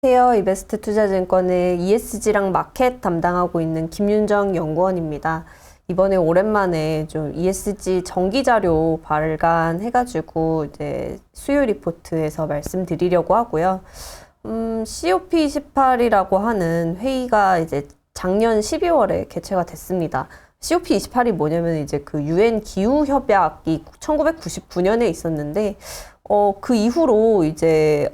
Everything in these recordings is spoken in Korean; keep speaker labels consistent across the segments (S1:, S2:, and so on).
S1: 안녕하세요. 이베스트 투자증권의 ESG랑 마켓 담당하고 있는 김윤정 연구원입니다. 이번에 오랜만에 좀 ESG 정기 자료 발간해가지고 이제 수요 리포트에서 말씀드리려고 하고요. COP28이라고 하는 회의가 이제 작년 12월에 개최가 됐습니다. COP28이 뭐냐면 이제 그 UN 기후 협약이 1999년에 있었는데 그 이후로 이제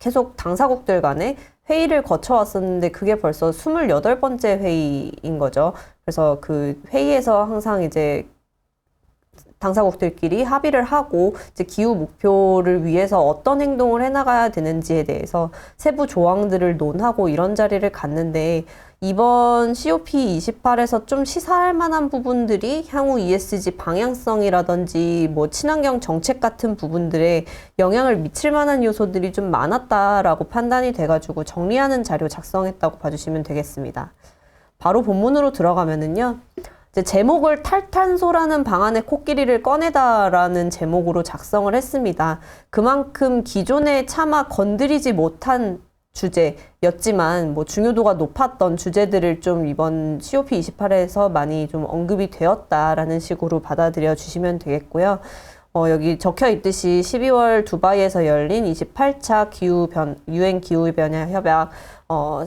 S1: 계속 당사국들 간에 회의를 거쳐왔었는데 그게 벌써 28번째 회의인 거죠. 그래서 그 회의에서 항상 이제 당사국들끼리 합의를 하고 이제 기후 목표를 위해서 어떤 행동을 해나가야 되는지에 대해서 세부 조항들을 논하고 이런 자리를 갖는데 이번 COP28에서 좀 시사할 만한 부분들이 향후 ESG 방향성이라든지 뭐 친환경 정책 같은 부분들에 영향을 미칠 만한 요소들이 좀 많았다라고 판단이 돼가지고 정리하는 자료 작성했다고 봐주시면 되겠습니다. 바로 본문으로 들어가면은요. 이제 제목을 탈탄소라는 방안의 코끼리를 꺼내다라는 제목으로 작성을 했습니다. 그만큼 기존에 차마 건드리지 못한 주제였지만 뭐 중요도가 높았던 주제들을 좀 이번 COP28에서 많이 좀 언급이 되었다라는 식으로 받아들여 주시면 되겠고요. 여기 적혀 있듯이 12월 두바이에서 열린 28차 UN 기후변화 협약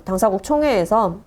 S1: 당사국 총회에서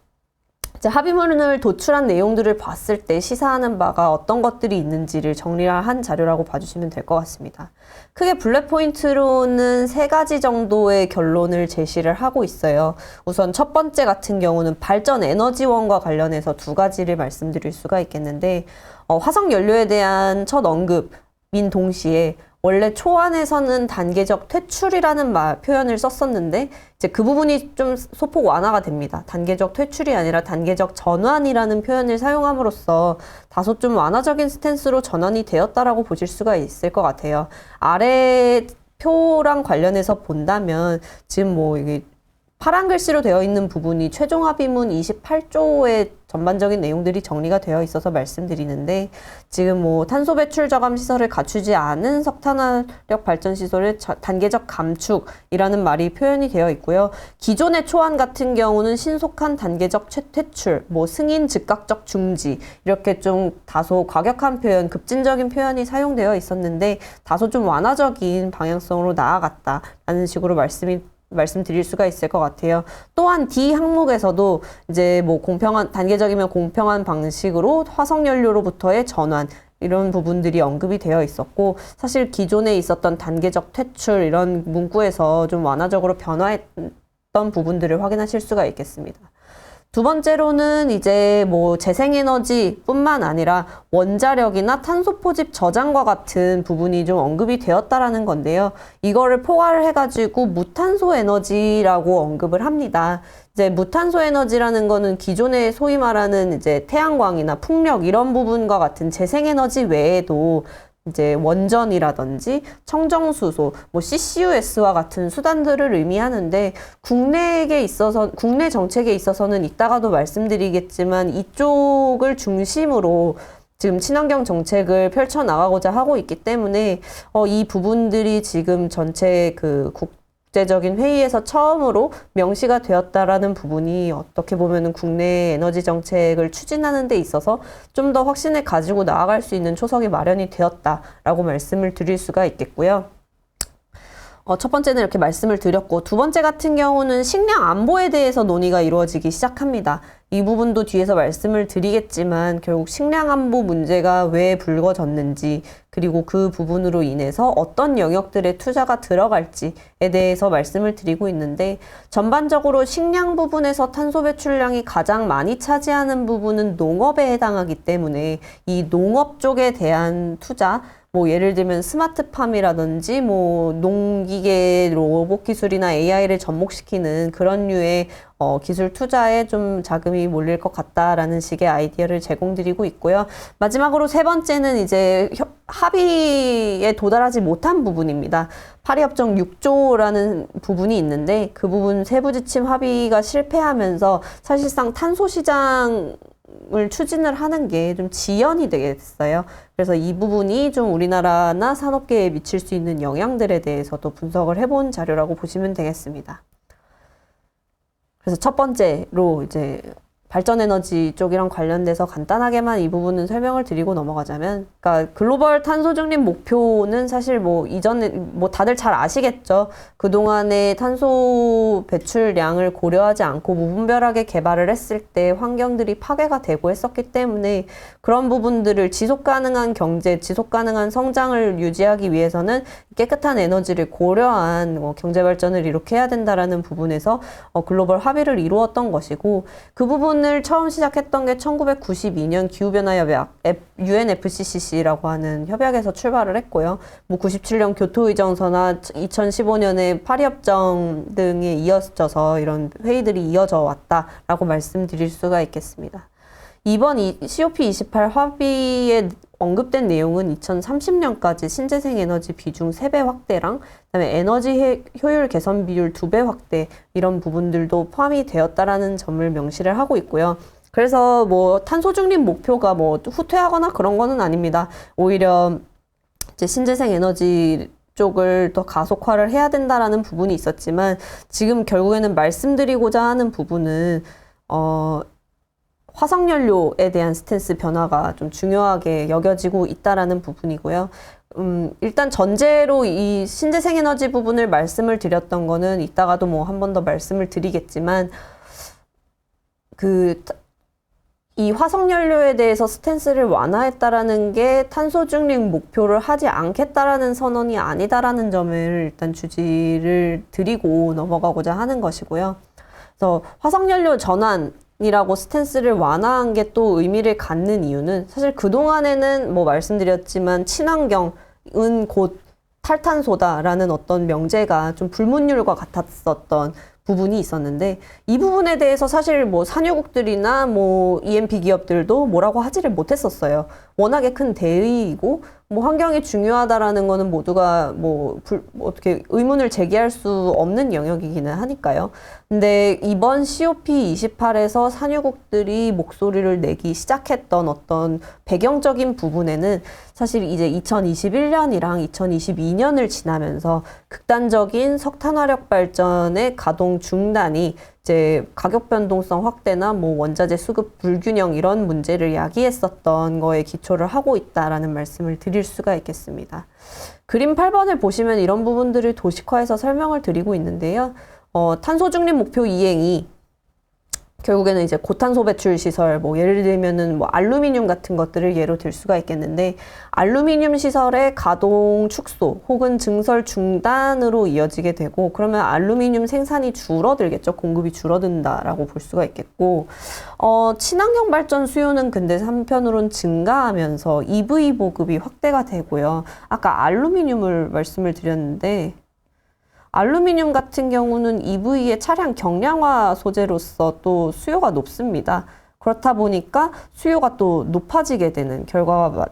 S1: 이제 합의문을 도출한 내용들을 봤을 때 시사하는 바가 어떤 것들이 있는지를 정리한 자료라고 봐주시면 될 것 같습니다. 크게 블랙 포인트로는 3가지 정도의 결론을 제시를 하고 있어요. 우선 첫 번째 같은 경우는 발전 에너지원과 관련해서 2가지를 말씀드릴 수가 있겠는데 화석 연료에 대한 첫 언급인 동시에 원래 초안에서는 단계적 퇴출이라는 표현을 썼었는데 이제 그 부분이 좀 소폭 완화가 됩니다. 단계적 퇴출이 아니라 단계적 전환이라는 표현을 사용함으로써 다소 좀 완화적인 스탠스로 전환이 되었다라고 보실 수가 있을 것 같아요. 아래 표랑 관련해서 본다면 지금 뭐 이게 파란 글씨로 되어 있는 부분이 최종 합의문 28조의 전반적인 내용들이 정리가 되어 있어서 말씀드리는데 지금 뭐 탄소 배출 저감 시설을 갖추지 않은 석탄화력 발전 시설의 단계적 감축이라는 말이 표현이 되어 있고요. 기존의 초안 같은 경우는 신속한 단계적 퇴출, 뭐 승인 즉각적 중지 이렇게 좀 다소 과격한 표현, 급진적인 표현이 사용되어 있었는데 다소 좀 완화적인 방향성으로 나아갔다라는 식으로 말씀드릴 수가 있을 것 같아요. 또한 D 항목에서도 이제 뭐 단계적이면 공평한 방식으로 화석연료로부터의 전환 이런 부분들이 언급이 되어 있었고 사실 기존에 있었던 단계적 퇴출 이런 문구에서 좀 완화적으로 변화했던 부분들을 확인하실 수가 있겠습니다. 두 번째로는 이제 뭐 재생에너지 뿐만 아니라 원자력이나 탄소 포집 저장과 같은 부분이 좀 언급이 되었다라는 건데요. 이거를 포괄을 해가지고 무탄소 에너지라고 언급을 합니다. 이제 무탄소 에너지라는 거는 기존에 소위 말하는 이제 태양광이나 풍력 이런 부분과 같은 재생에너지 외에도 이제 원전이라든지 청정수소, 뭐 CCUS와 같은 수단들을 의미하는데 국내 정책에 있어서는 이따가도 말씀드리겠지만 이쪽을 중심으로 지금 친환경 정책을 펼쳐나가고자 하고 있기 때문에 이 부분들이 지금 전체 그 국제적인 회의에서 처음으로 명시가 되었다라는 부분이 어떻게 보면은 국내 에너지 정책을 추진하는 데 있어서 좀 더 확신을 가지고 나아갈 수 있는 초석이 마련이 되었다라고 말씀을 드릴 수가 있겠고요. 첫 번째는 이렇게 말씀을 드렸고 두 번째 같은 경우는 식량 안보에 대해서 논의가 이루어지기 시작합니다. 이 부분도 뒤에서 말씀을 드리겠지만 결국 식량 안보 문제가 왜 불거졌는지 그리고 그 부분으로 인해서 어떤 영역들의 투자가 들어갈지에 대해서 말씀을 드리고 있는데 전반적으로 식량 부분에서 탄소 배출량이 가장 많이 차지하는 부분은 농업에 해당하기 때문에 이 농업 쪽에 대한 투자 뭐 예를 들면 스마트팜이라든지 뭐 농기계 로봇 기술이나 AI를 접목시키는 그런 류의 기술 투자에 좀 자금이 몰릴 것 같다라는 식의 아이디어를 제공드리고 있고요. 마지막으로 세 번째는 이제 합의에 도달하지 못한 부분입니다. 파리협정 6조라는 부분이 있는데 그 부분 세부 지침 합의가 실패하면서 사실상 탄소 시장 을 추진을 하는 게 좀 지연이 되겠어요. 그래서 이 부분이 좀 우리나라나 산업계에 미칠 수 있는 영향들에 대해서도 분석을 해본 자료라고 보시면 되겠습니다. 그래서 첫 번째로 이제 발전에너지 쪽이랑 관련돼서 간단하게만 이 부분은 설명을 드리고 넘어가자면, 그러니까 글로벌 탄소 중립 목표는 사실 뭐 이전에 뭐 다들 잘 아시겠죠. 그동안의 탄소 배출량을 고려하지 않고 무분별하게 개발을 했을 때 환경들이 파괴가 되고 했었기 때문에 그런 부분들을 지속 가능한 경제, 지속 가능한 성장을 유지하기 위해서는 깨끗한 에너지를 고려한 경제 발전을 이렇게 해야 된다라는 부분에서 글로벌 합의를 이루었던 것이고, 그 부분을 처음 시작했던 게 1992년 기후변화협약 UNFCCC라고 하는 협약에서 출발을 했고요. 뭐 97년 교토의정서나 2015년에 파리협정 등에 이어져서 이런 회의들이 이어져 왔다라고 말씀드릴 수가 있겠습니다. 이번 COP28 합의에 언급된 내용은 2030년까지 신재생 에너지 비중 3배 확대랑 그다음에 에너지 효율 개선 비율 2배 확대, 이런 부분들도 포함이 되었다라는 점을 명시를 하고 있고요. 그래서 뭐 탄소 중립 목표가 뭐 후퇴하거나 그런 거는 아닙니다. 오히려 이제 신재생 에너지 쪽을 더 가속화를 해야 된다라는 부분이 있었지만, 지금 결국에는 말씀드리고자 하는 부분은 화석연료에 대한 스탠스 변화가 좀 중요하게 여겨지고 있다라는 부분이고요. 일단 전제로 이 신재생 에너지 부분을 말씀을 드렸던 거는 이따가도 뭐 한 번 더 말씀을 드리겠지만, 이 화석연료에 대해서 스탠스를 완화했다라는 게 탄소 중립 목표를 하지 않겠다라는 선언이 아니다라는 점을 일단 주지를 드리고 넘어가고자 하는 것이고요. 그래서 화석연료 전환이라고 스탠스를 완화한 게 또 의미를 갖는 이유는, 사실 그동안에는 뭐 말씀드렸지만 친환경은 곧 탈탄소다라는 어떤 명제가 좀 불문율과 같았었던 부분이 있었는데, 이 부분에 대해서 사실 뭐 산유국들이나 뭐 ENP 기업들도 뭐라고 하지를 못했었어요. 워낙에 큰 대의이고 뭐 환경이 중요하다라는 거는 모두가 어떻게 의문을 제기할 수 없는 영역이기는 하니까요. 근데 이번 COP28에서 산유국들이 목소리를 내기 시작했던 어떤 배경적인 부분에는 사실 이제 2021년이랑 2022년을 지나면서 극단적인 석탄화력 발전의 가동 중단이 이제 가격 변동성 확대나 뭐 원자재 수급 불균형, 이런 문제를 야기했었던 거에 기초를 하고 있다라는 말씀을 드릴 수가 있겠습니다. 그림 8번을 보시면 이런 부분들을 도식화해서 설명을 드리고 있는데요. 탄소 중립 목표 이행이 결국에는 이제 고탄소 배출 시설, 뭐 예를 들면은 뭐 알루미늄 같은 것들을 예로 들 수가 있겠는데, 알루미늄 시설의 가동 축소 혹은 증설 중단으로 이어지게 되고, 그러면 알루미늄 생산이 줄어들겠죠. 공급이 줄어든다라고 볼 수가 있겠고, 친환경 발전 수요는 근데 한편으론 증가하면서 EV 보급이 확대가 되고요. 아까 알루미늄을 말씀을 드렸는데, 알루미늄 같은 경우는 EV의 차량 경량화 소재로서 또 수요가 높습니다. 그렇다 보니까 수요가 또 높아지게 되는 결과가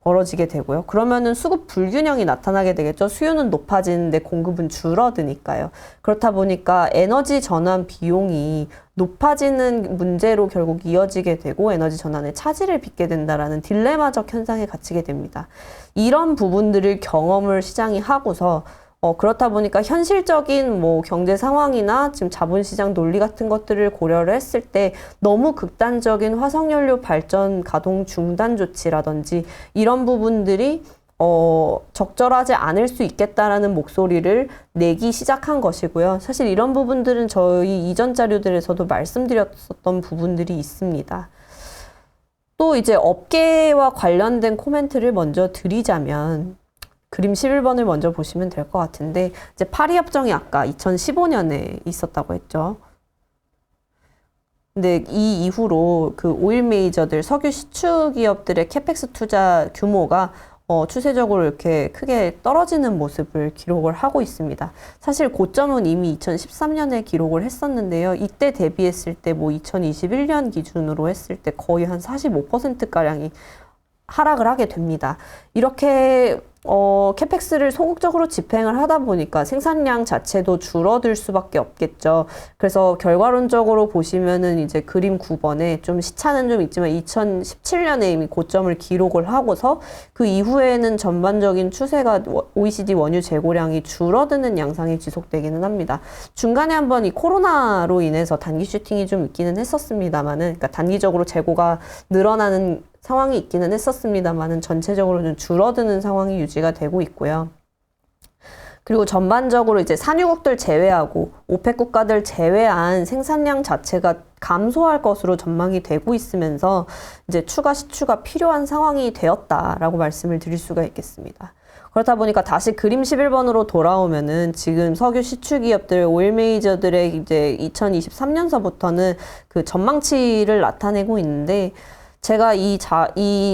S1: 벌어지게 되고요. 그러면은 수급 불균형이 나타나게 되겠죠. 수요는 높아지는데 공급은 줄어드니까요. 그렇다 보니까 에너지 전환 비용이 높아지는 문제로 결국 이어지게 되고 에너지 전환에 차질을 빚게 된다라는 딜레마적 현상에 갇히게 됩니다. 이런 부분들을 경험을 시장이 하고서 그렇다 보니까 현실적인 뭐 경제 상황이나 지금 자본시장 논리 같은 것들을 고려를 했을 때 너무 극단적인 화석연료 발전 가동 중단 조치라든지 이런 부분들이 적절하지 않을 수 있겠다라는 목소리를 내기 시작한 것이고요. 사실 이런 부분들은 저희 이전 자료들에서도 말씀드렸었던 부분들이 있습니다. 또 이제 업계와 관련된 코멘트를 먼저 드리자면, 그림 11번을 먼저 보시면 될 것 같은데, 이제 파리협정이 아까 2015년에 있었다고 했죠. 근데 이 이후로 그 오일 메이저들, 석유 시추 기업들의 캐펙스 투자 규모가 추세적으로 이렇게 크게 떨어지는 모습을 기록을 하고 있습니다. 사실 고점은 이미 2013년에 기록을 했었는데요. 이때 대비했을 때 뭐 2021년 기준으로 했을 때 거의 한 45%가량이 하락을 하게 됩니다. 이렇게 캐펙스를 소극적으로 집행을 하다 보니까 생산량 자체도 줄어들 수밖에 없겠죠. 그래서 결과론적으로 보시면은 이제 그림 9번에 좀 시차는 좀 있지만 2017년에 이미 고점을 기록을 하고서 그 이후에는 전반적인 추세가 OECD 원유 재고량이 줄어드는 양상이 지속되기는 합니다. 중간에 한번 이 코로나로 인해서 단기 슈팅이 좀 있기는 했었습니다만은, 그러니까 단기적으로 재고가 늘어나는 상황이 있기는 했었습니다만은 전체적으로는 줄어드는 상황이 유지가 되고 있고요. 그리고 전반적으로 이제 산유국들 제외하고 오펙 국가들 제외한 생산량 자체가 감소할 것으로 전망이 되고 있으면서 이제 추가 시추가 필요한 상황이 되었다라고 말씀을 드릴 수가 있겠습니다. 그렇다 보니까 다시 그림 11번으로 돌아오면은 지금 석유 시추 기업들, 오일 메이저들의 이제 2023년서부터는 그 전망치를 나타내고 있는데, 제가 이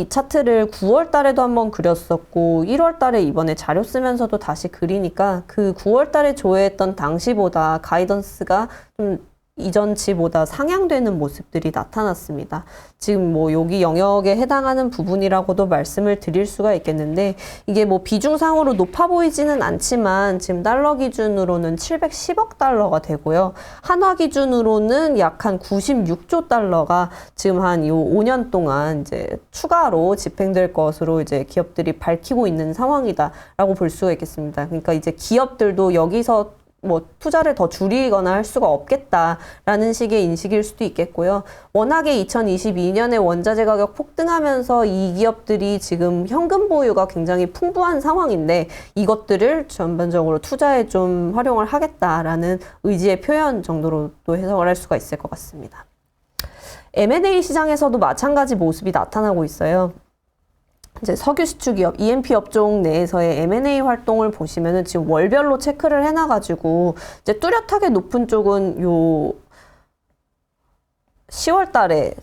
S1: 차트를 9월 달에도 한번 그렸었고 1월 달에 이번에 자료 쓰면서도 다시 그리니까 그 9월 달에 조회했던 당시보다 가이던스가 좀 이전치보다 상향되는 모습들이 나타났습니다. 지금 뭐 여기 영역에 해당하는 부분이라고도 말씀을 드릴 수가 있겠는데, 이게 뭐 비중상으로 높아 보이지는 않지만 지금 달러 기준으로는 710억 달러가 되고요. 한화 기준으로는 약 한 96조 달러가 지금 한 요 5년 동안 이제 추가로 집행될 것으로 이제 기업들이 밝히고 있는 상황이다라고 볼 수가 있겠습니다. 그러니까 이제 기업들도 여기서 뭐 투자를 더 줄이거나 할 수가 없겠다라는 식의 인식일 수도 있겠고요. 워낙에 2022년에 원자재 가격 폭등하면서 이 기업들이 지금 현금 보유가 굉장히 풍부한 상황인데 이것들을 전반적으로 투자에 좀 활용을 하겠다라는 의지의 표현 정도로도 해석을 할 수가 있을 것 같습니다. M&A 시장에서도 마찬가지 모습이 나타나고 있어요. 이제 석유 시추 기업, E&P 업종 내에서의 M&A 활동을 보시면은 지금 월별로 체크를 해놔가지고 이제 뚜렷하게 높은 쪽은 요 10월 달에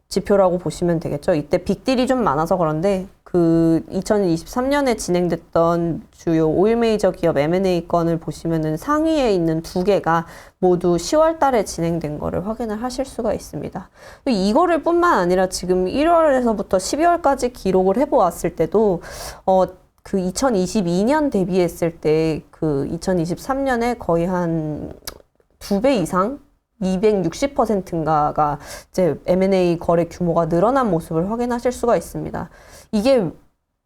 S1: 지표라고 보시면 되겠죠. 이때 빅딜이 좀 많아서 그런데 그 2023년에 진행됐던 주요 오일 메이저 기업 M&A 건을 보시면은 상위에 있는 두 개가 모두 10월 달에 진행된 거를 확인을 하실 수가 있습니다. 이거를 뿐만 아니라 지금 1월에서부터 12월까지 기록을 해보았을 때도 그 2022년 대비했을 때 그 2023년에 거의 한 2배 이상 260%인가가 이제 M&A 거래 규모가 늘어난 모습을 확인하실 수가 있습니다. 이게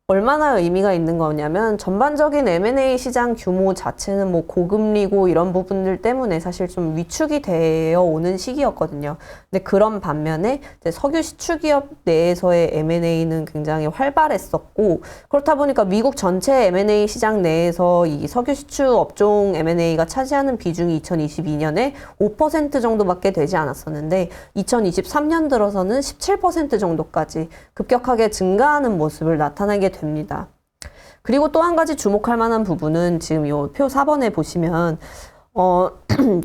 S1: 얼마나 의미가 있는 거냐면 전반적인 M&A 시장 규모 자체는 뭐 고금리고 이런 부분들 때문에 사실 좀 위축이 되어 오는 시기였거든요. 근데 그런 반면에 이제 석유 시추 기업 내에서의 M&A는 굉장히 활발했었고, 그렇다 보니까 미국 전체 M&A 시장 내에서 이 석유 시추 업종 M&A가 차지하는 비중이 2022년에 5% 정도밖에 되지 않았었는데 2023년 들어서는 17% 정도까지 급격하게 증가하는 모습을 나타내게 됩니다. 그리고 또 한 가지 주목할 만한 부분은 지금 요 표 4번에 보시면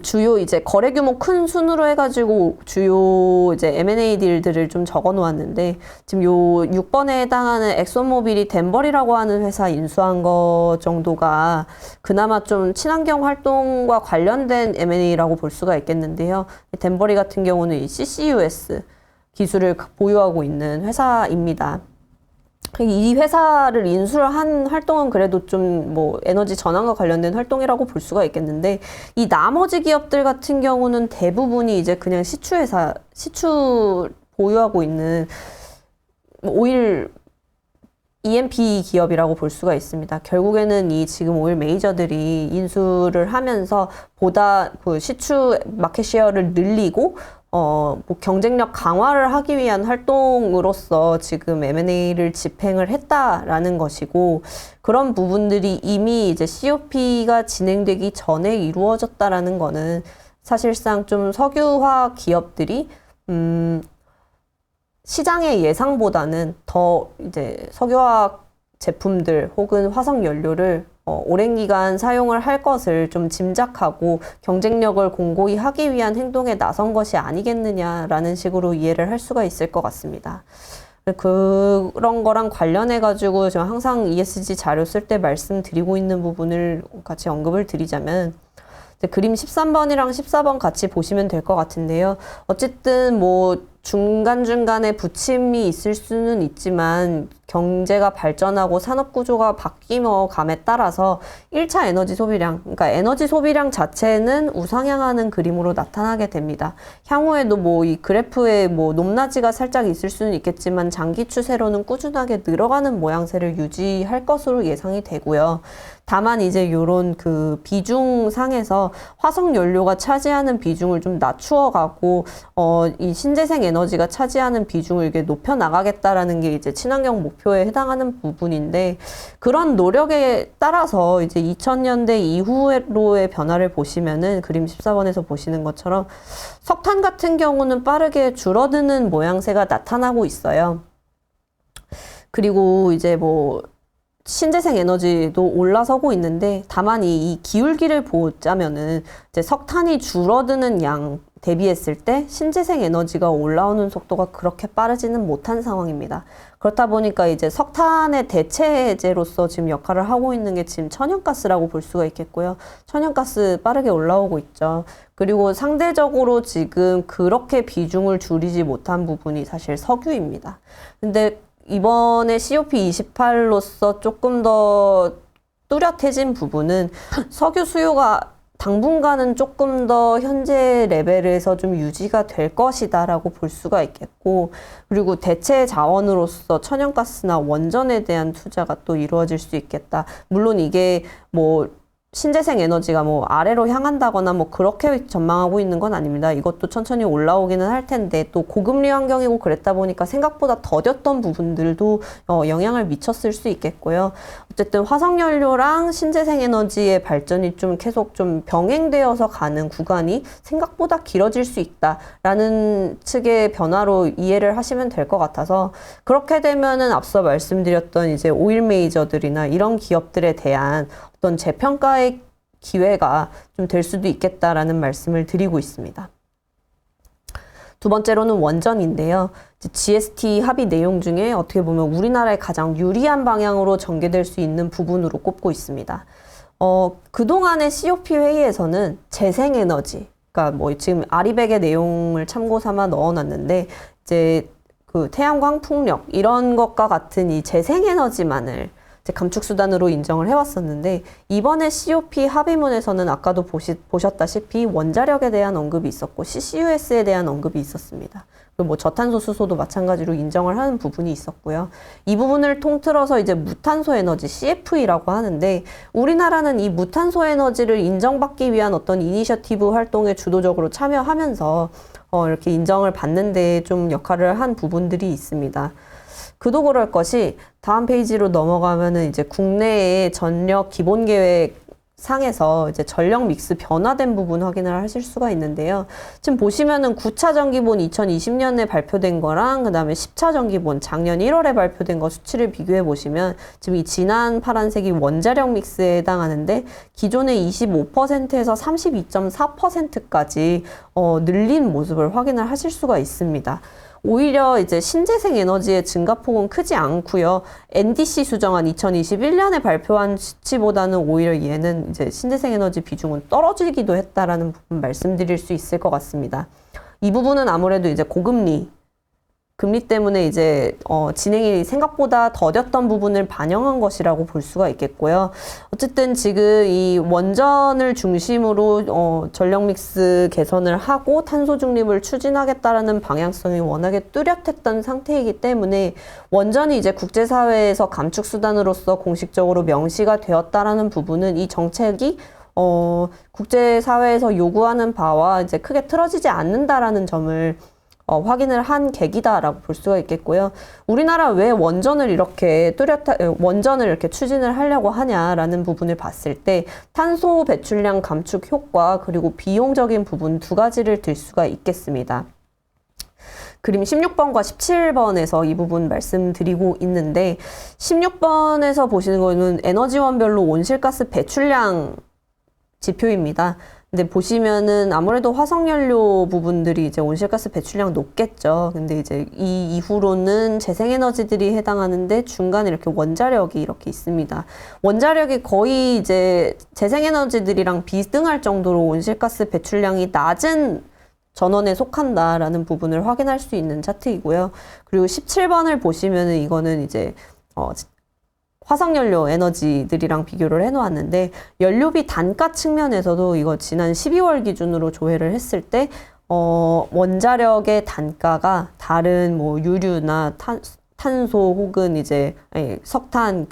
S1: 주요 이제 거래 규모 큰 순으로 해가지고 주요 이제 M&A 딜들을 좀 적어 놓았는데, 지금 요 6번에 해당하는 엑소모빌이 덴버리라고 하는 회사 인수한 거 정도가 그나마 좀 친환경 활동과 관련된 M&A라고 볼 수가 있겠는데요. 덴버리 같은 경우는 이 CCUS 기술을 보유하고 있는 회사입니다. 이 회사를 인수를 한 활동은 그래도 좀 뭐 에너지 전환과 관련된 활동이라고 볼 수가 있겠는데, 이 나머지 기업들 같은 경우는 대부분이 이제 그냥 시추 보유하고 있는 오일 E&P 기업이라고 볼 수가 있습니다. 결국에는 이 지금 오일 메이저들이 인수를 하면서 보다 그 시추 마켓 셰어를 늘리고 뭐 경쟁력 강화를 하기 위한 활동으로서 지금 M&A를 집행을 했다라는 것이고, 그런 부분들이 이미 이제 COP가 진행되기 전에 이루어졌다라는 거는 사실상 좀 석유화 기업들이 시장의 예상보다는 더 이제 석유화학 제품들 혹은 화석 연료를 오랜 기간 사용을 할 것을 좀 짐작하고 경쟁력을 공고히 하기 위한 행동에 나선 것이 아니겠느냐라는 식으로 이해를 할 수가 있을 것 같습니다. 그런 거랑 관련해 가지고 제가 항상 ESG 자료 쓸 때 말씀드리고 있는 부분을 같이 언급을 드리자면, 그림 13번이랑 14번 같이 보시면 될 것 같은데요. 어쨌든 뭐 중간중간에 부침이 있을 수는 있지만 경제가 발전하고 산업 구조가 바뀌어감에 따라서 1차 에너지 소비량, 그러니까 에너지 소비량 자체는 우상향하는 그림으로 나타나게 됩니다. 향후에도 뭐 이 그래프에 뭐 높낮이가 살짝 있을 수는 있겠지만 장기 추세로는 꾸준하게 늘어가는 모양새를 유지할 것으로 예상이 되고요. 다만 이제 요런 그 비중 상에서 화석 연료가 차지하는 비중을 좀 낮추어 가고 이 신재생 에너지가 차지하는 비중을 이게 높여 나가겠다라는 게 이제 친환경 목표에 해당하는 부분인데, 그런 노력에 따라서 이제 2000년대 이후로의 변화를 보시면은 그림 14번에서 보시는 것처럼 석탄 같은 경우는 빠르게 줄어드는 모양새가 나타나고 있어요. 그리고 이제 뭐 신재생 에너지도 올라서고 있는데, 다만 이 기울기를 보자면은 이제 석탄이 줄어드는 양 대비했을 때 신재생 에너지가 올라오는 속도가 그렇게 빠르지는 못한 상황입니다. 그렇다 보니까 이제 석탄의 대체제로서 지금 역할을 하고 있는 게 지금 천연가스라고 볼 수가 있겠고요. 천연가스 빠르게 올라오고 있죠. 그리고 상대적으로 지금 그렇게 비중을 줄이지 못한 부분이 사실 석유입니다. 근데 이번에 COP28로서 조금 더 뚜렷해진 부분은 석유 수요가 당분간은 조금 더 현재 레벨에서 좀 유지가 될 것이다라고 볼 수가 있겠고, 그리고 대체 자원으로서 천연가스나 원전에 대한 투자가 또 이루어질 수 있겠다. 물론 이게 뭐 신재생 에너지가 뭐 아래로 향한다거나 뭐 그렇게 전망하고 있는 건 아닙니다. 이것도 천천히 올라오기는 할 텐데, 또 고금리 환경이고 그랬다 보니까 생각보다 더뎠던 부분들도 영향을 미쳤을 수 있겠고요. 어쨌든 화석연료랑 신재생 에너지의 발전이 좀 계속 좀 병행되어서 가는 구간이 생각보다 길어질 수 있다라는 측의 변화로 이해를 하시면 될 것 같아서, 그렇게 되면은 앞서 말씀드렸던 이제 오일 메이저들이나 이런 기업들에 대한 어떤 재평가의 기회가 좀 될 수도 있겠다라는 말씀을 드리고 있습니다. 두 번째로는 원전인데요. GST 합의 내용 중에 어떻게 보면 우리나라에 가장 유리한 방향으로 전개될 수 있는 부분으로 꼽고 있습니다. 그동안의 COP 회의에서는 재생에너지, 그러니까 뭐 지금 아리백의 내용을 참고 삼아 넣어놨는데, 이제 그 태양광 풍력 이런 것과 같은 이 재생에너지만을 감축수단으로 인정을 해왔었는데, 이번에 COP 합의문에서는 아까도 보셨다시피 원자력에 대한 언급이 있었고 CCUS에 대한 언급이 있었습니다. 그리고 뭐 저탄소 수소도 마찬가지로 인정을 하는 부분이 있었고요. 이 부분을 통틀어서 이제 무탄소 에너지 CFE라고 하는데, 우리나라는 이 무탄소 에너지를 인정받기 위한 어떤 이니셔티브 활동에 주도적으로 참여하면서 이렇게 인정을 받는 데 좀 역할을 한 부분들이 있습니다. 그도 그럴 것이, 다음 페이지로 넘어가면은 이제 국내의 전력 기본 계획 상에서 이제 전력 믹스 변화된 부분 확인을 하실 수가 있는데요. 지금 보시면은 9차 전기본 2020년에 발표된 거랑 그 다음에 10차 전기본 작년 1월에 발표된 거 수치를 비교해 보시면, 지금 이 진한 파란색이 원자력 믹스에 해당하는데, 기존의 25%에서 32.4%까지 늘린 모습을 확인을 하실 수가 있습니다. 오히려 이제 신재생 에너지의 증가폭은 크지 않고요. NDC 수정안 2021년에 발표한 수치보다는 오히려 얘는 이제 신재생 에너지 비중은 떨어지기도 했다라는 부분 말씀드릴 수 있을 것 같습니다. 이 부분은 아무래도 이제 금리 때문에 이제 진행이 생각보다 더뎠던 부분을 반영한 것이라고 볼 수가 있겠고요. 어쨌든 지금 이 원전을 중심으로 전력 믹스 개선을 하고 탄소 중립을 추진하겠다라는 방향성이 워낙에 뚜렷했던 상태이기 때문에, 원전이 이제 국제사회에서 감축 수단으로서 공식적으로 명시가 되었다라는 부분은 이 정책이 국제사회에서 요구하는 바와 이제 크게 틀어지지 않는다라는 점을 확인을 한 계기다라고 볼 수가 있겠고요. 우리나라 왜 원전을 이렇게 추진을 하려고 하냐라는 부분을 봤을 때, 탄소 배출량 감축 효과 그리고 비용적인 부분 두 가지를 들 수가 있겠습니다. 그림 16번과 17번에서 이 부분 말씀드리고 있는데, 16번에서 보시는 거는 에너지원별로 온실가스 배출량 지표입니다. 근데 보시면은 아무래도 화석연료 부분들이 이제 온실가스 배출량 높겠죠. 근데 이제 이 이후로는 재생에너지들이 해당하는데, 중간에 이렇게 원자력이 이렇게 있습니다. 원자력이 거의 이제 재생에너지들이랑 비등할 정도로 온실가스 배출량이 낮은 전원에 속한다라는 부분을 확인할 수 있는 차트이고요. 그리고 17번을 보시면은 이거는 이제 화석연료 에너지들이랑 비교를 해놓았는데 연료비 단가 측면에서도 이거 지난 12월 기준으로 조회를 했을 때 원자력의 단가가 다른 뭐 유류나 탄소 혹은 이제 석탄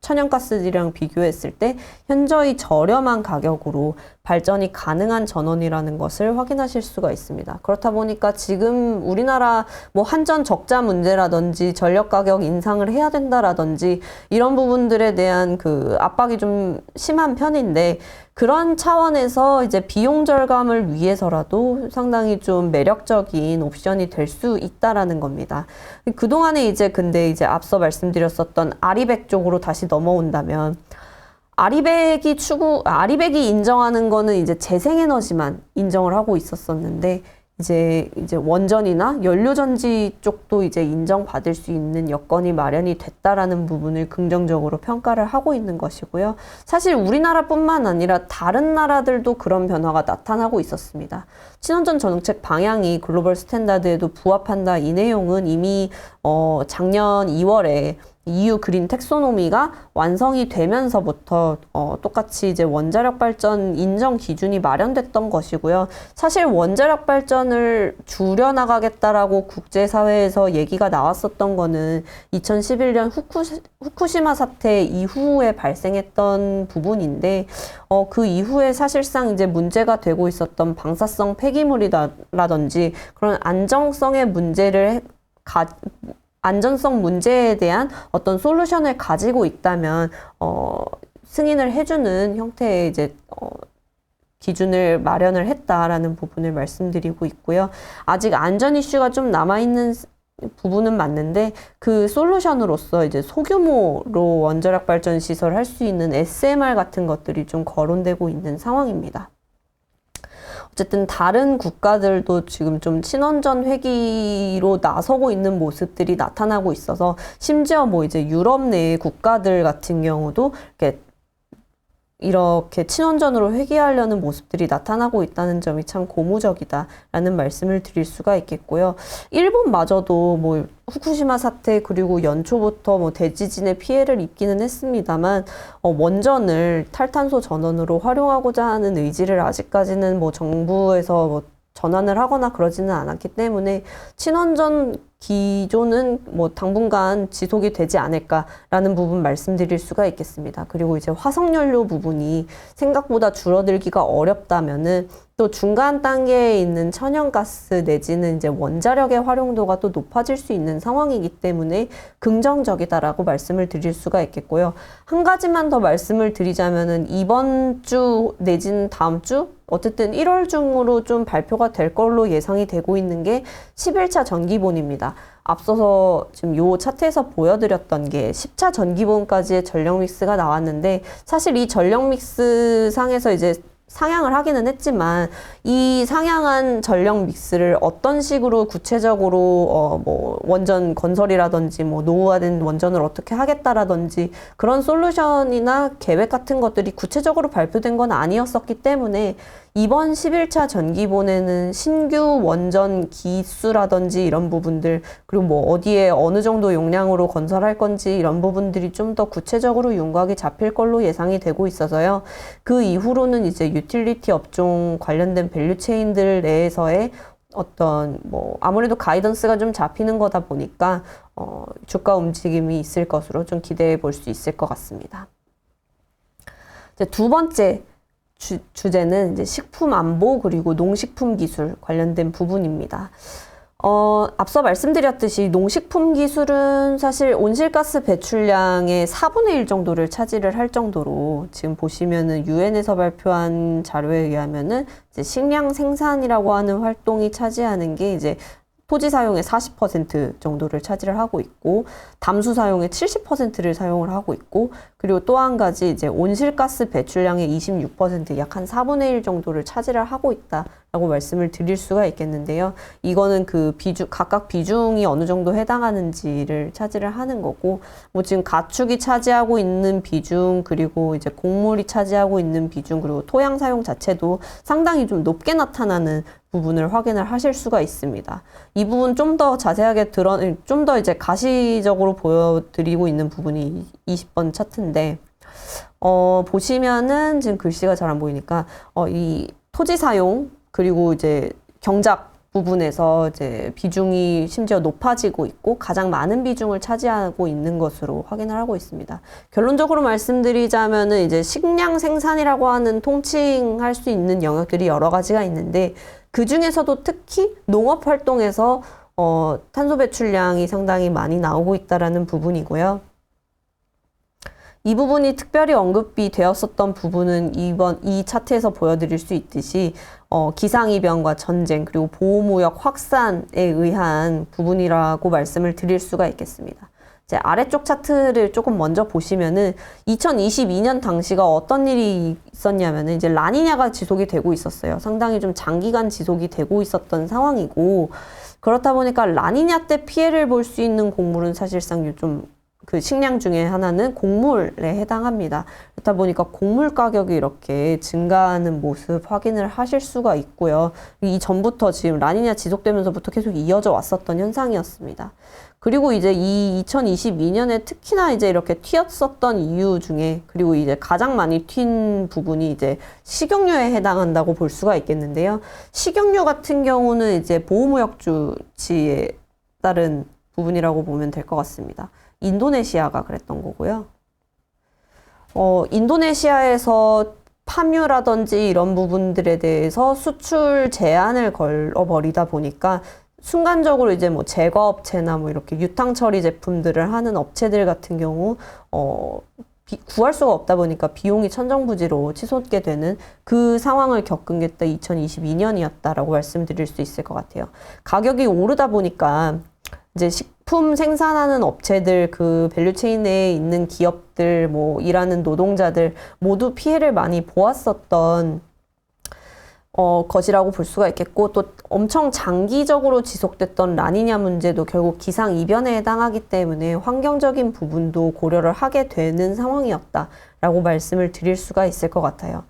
S1: 천연가스들이랑 비교했을 때 현저히 저렴한 가격으로 발전이 가능한 전원이라는 것을 확인하실 수가 있습니다. 그렇다 보니까 지금 우리나라 뭐 한전 적자 문제라든지 전력 가격 인상을 해야 된다라든지 이런 부분들에 대한 압박이 좀 심한 편인데 그런 차원에서 이제 비용 절감을 위해서라도 상당히 좀 매력적인 옵션이 될 수 있다라는 겁니다. 그동안에 근데 앞서 말씀드렸었던 아리백 쪽으로 다시 넘어온다면 아리백이 인정하는 거는 이제 재생에너지만 인정을 하고 있었었는데 이제 원전이나 연료전지 쪽도 이제 인정받을 수 있는 여건이 마련이 됐다라는 부분을 긍정적으로 평가를 하고 있는 것이고요. 사실 우리나라뿐만 아니라 다른 나라들도 그런 변화가 나타나고 있었습니다. 친환경 정책 방향이 글로벌 스탠다드에도 부합한다. 이 내용은 이미 작년 2월에 EU 그린 텍소노미가 완성이 되면서부터 똑같이 이제 원자력 발전 인정 기준이 마련됐던 것이고요. 사실 원자력 발전을 줄여나가겠다라고 국제사회에서 얘기가 나왔었던 거는 2011년 후쿠시마 사태 이후에 발생했던 부분인데 그 이후에 사실상 이제 문제가 되고 있었던 방사성 폐기물이라든지 그런 안전성 문제에 대한 어떤 솔루션을 가지고 있다면 승인을 해주는 형태의 기준을 마련을 했다라는 부분을 말씀드리고 있고요. 아직 안전 이슈가 좀 남아있는 부분은 맞는데 그 솔루션으로서 이제 소규모로 원자력 발전 시설을 할 수 있는 SMR 같은 것들이 좀 거론되고 있는 상황입니다. 어쨌든 다른 국가들도 지금 좀 친원전 회귀로 나서고 있는 모습들이 나타나고 있어서 심지어 뭐 이제 유럽 내 국가들 같은 경우도 이렇게 친원전으로 회귀하려는 모습들이 나타나고 있다는 점이 참 고무적이다라는 말씀을 드릴 수가 있겠고요. 일본마저도 뭐 후쿠시마 사태 그리고 연초부터 뭐 대지진의 피해를 입기는 했습니다만 원전을 탈탄소 전원으로 활용하고자 하는 의지를 아직까지는 뭐 정부에서 뭐 전환을 하거나 그러지는 않았기 때문에 친원전 기조는 뭐 당분간 지속이 되지 않을까라는 부분 말씀드릴 수가 있겠습니다. 그리고 이제 화석연료 부분이 생각보다 줄어들기가 어렵다면은 또 중간 단계에 있는 천연가스 내지는 이제 원자력의 활용도가 또 높아질 수 있는 상황이기 때문에 긍정적이다라고 말씀을 드릴 수가 있겠고요. 한 가지만 더 말씀을 드리자면은 이번 주 내지는 다음 주 어쨌든 1월 중으로 좀 발표가 될 걸로 예상이 되고 있는 게 11차 전기본입니다. 앞서서 지금 요 차트에서 보여드렸던 게 10차 전기본까지의 전력 믹스가 나왔는데 사실 이 전력 믹스 상에서 이제 상향을 하기는 했지만 이 상향한 전력 믹스를 어떤 식으로 구체적으로 뭐 원전 건설이라든지 뭐 노후화된 원전을 어떻게 하겠다라든지 그런 솔루션이나 계획 같은 것들이 구체적으로 발표된 건 아니었었기 때문에 이번 11차 전기본에는 신규 원전 기수라든지 이런 부분들 그리고 뭐 어디에 어느 정도 용량으로 건설할 건지 이런 부분들이 좀 더 구체적으로 윤곽이 잡힐 걸로 예상이 되고 있어서요. 그 이후로는 이제 유틸리티 업종 관련된 밸류체인들 내에서의 어떤 뭐 아무래도 가이던스가 좀 잡히는 거다 보니까 주가 움직임이 있을 것으로 좀 기대해 볼 수 있을 것 같습니다. 이제 두 번째 주제는 이제 식품 안보 그리고 농식품 기술 관련된 부분입니다. 앞서 말씀드렸듯이 농식품 기술은 사실 온실가스 배출량의 4분의 1 정도를 차지를 할 정도로 지금 보시면은 유엔에서 발표한 자료에 의하면은 이제 식량 생산이라고 하는 활동이 차지하는 게 이제 토지 사용의 40% 정도를 차지를 하고 있고 담수 사용의 70%를 사용을 하고 있고 그리고 또 한 가지 이제 온실가스 배출량의 26% 약 한 4분의 1 정도를 차지를 하고 있다라고 라고 말씀을 드릴 수가 있겠는데요. 이거는 그 각각 비중이 어느 정도 해당하는지를 차지를 하는 거고, 뭐 지금 가축이 차지하고 있는 비중, 그리고 이제 곡물이 차지하고 있는 비중, 그리고 토양 사용 자체도 상당히 좀 높게 나타나는 부분을 확인을 하실 수가 있습니다. 이 부분 좀 더 자세하게 좀 더 이제 가시적으로 보여드리고 있는 부분이 20번 차트인데, 보시면은 지금 글씨가 잘 안 보이니까, 이 토지 사용, 그리고 이제 경작 부분에서 이제 비중이 심지어 높아지고 있고 가장 많은 비중을 차지하고 있는 것으로 확인을 하고 있습니다. 결론적으로 말씀드리자면은 이제 식량 생산이라고 하는 통칭할 수 있는 영역들이 여러 가지가 있는데 그 중에서도 특히 농업 활동에서 탄소 배출량이 상당히 많이 나오고 있다라는 부분이고요. 이 부분이 특별히 언급이 되었었던 부분은 이 차트에서 보여드릴 수 있듯이 기상이변과 전쟁 그리고 보호무역 확산에 의한 부분이라고 말씀을 드릴 수가 있겠습니다. 이제 아래쪽 차트를 조금 먼저 보시면은 2022년 당시가 어떤 일이 있었냐면은 이제 라니냐가 지속이 되고 있었어요. 상당히 좀 장기간 지속이 되고 있었던 상황이고 그렇다 보니까 라니냐 때 피해를 볼 수 있는 곡물은 사실상 좀 그 식량 중에 하나는 곡물에 해당합니다. 그렇다 보니까 곡물 가격이 이렇게 증가하는 모습 확인을 하실 수가 있고요. 이전부터 지금 라니냐 지속되면서부터 계속 이어져 왔었던 현상이었습니다. 그리고 이제 이 2022년에 특히나 이제 이렇게 튀었었던 이유 중에 그리고 이제 가장 많이 튄 부분이 이제 식용유에 해당한다고 볼 수가 있겠는데요. 식용유 같은 경우는 이제 보호무역 조치에 따른 부분이라고 보면 될 것 같습니다. 인도네시아가 그랬던 거고요. 인도네시아에서 파묘라든지 이런 부분들에 대해서 수출 제한을 걸어버리다 보니까 순간적으로 이제 뭐 제거업체나 뭐 이렇게 유탕 처리 제품들을 하는 업체들 같은 경우 구할 수가 없다 보니까 비용이 천정부지로 치솟게 되는 그 상황을 겪은 게 2022년이었다라고 말씀드릴 수 있을 것 같아요. 가격이 오르다 보니까 이제 식품 생산하는 업체들, 그 밸류체인에 있는 기업들, 뭐 일하는 노동자들 모두 피해를 많이 보았었던 것이라고 볼 수가 있겠고 또 엄청 장기적으로 지속됐던 라니냐 문제도 결국 기상 이변에 해당하기 때문에 환경적인 부분도 고려를 하게 되는 상황이었다라고 말씀을 드릴 수가 있을 것 같아요.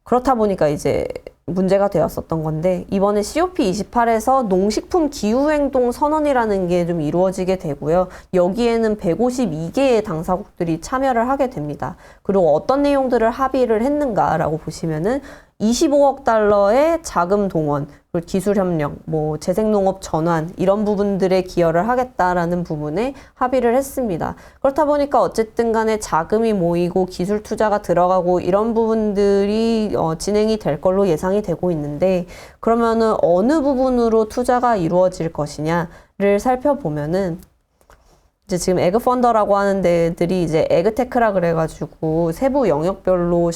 S1: 그렇다 보니까 이제 문제가 되었었던 건데 이번에 COP28에서 농식품 기후행동 선언이라는 게 좀 이루어지게 되고요. 여기에는 152개의 당사국들이 참여를 하게 됩니다. 그리고 어떤 내용들을 합의를 했는가라고 보시면은 25억 달러의 자금 동원, 그리고 기술 협력, 뭐 재생농업 전환 이런 부분들에 기여를 하겠다라는 부분에 합의를 했습니다. 그렇다 보니까 어쨌든 간에 자금이 모이고 기술 투자가 들어가고 이런 부분들이 진행이 될 걸로 예상이 되고 있는데 그러면은 어느 부분으로 투자가 이루어질 것이냐를 살펴보면은 이제 지금 에그펀더라고 하는 데들이 이제 에그테크라 그래가지고 세부 영역별로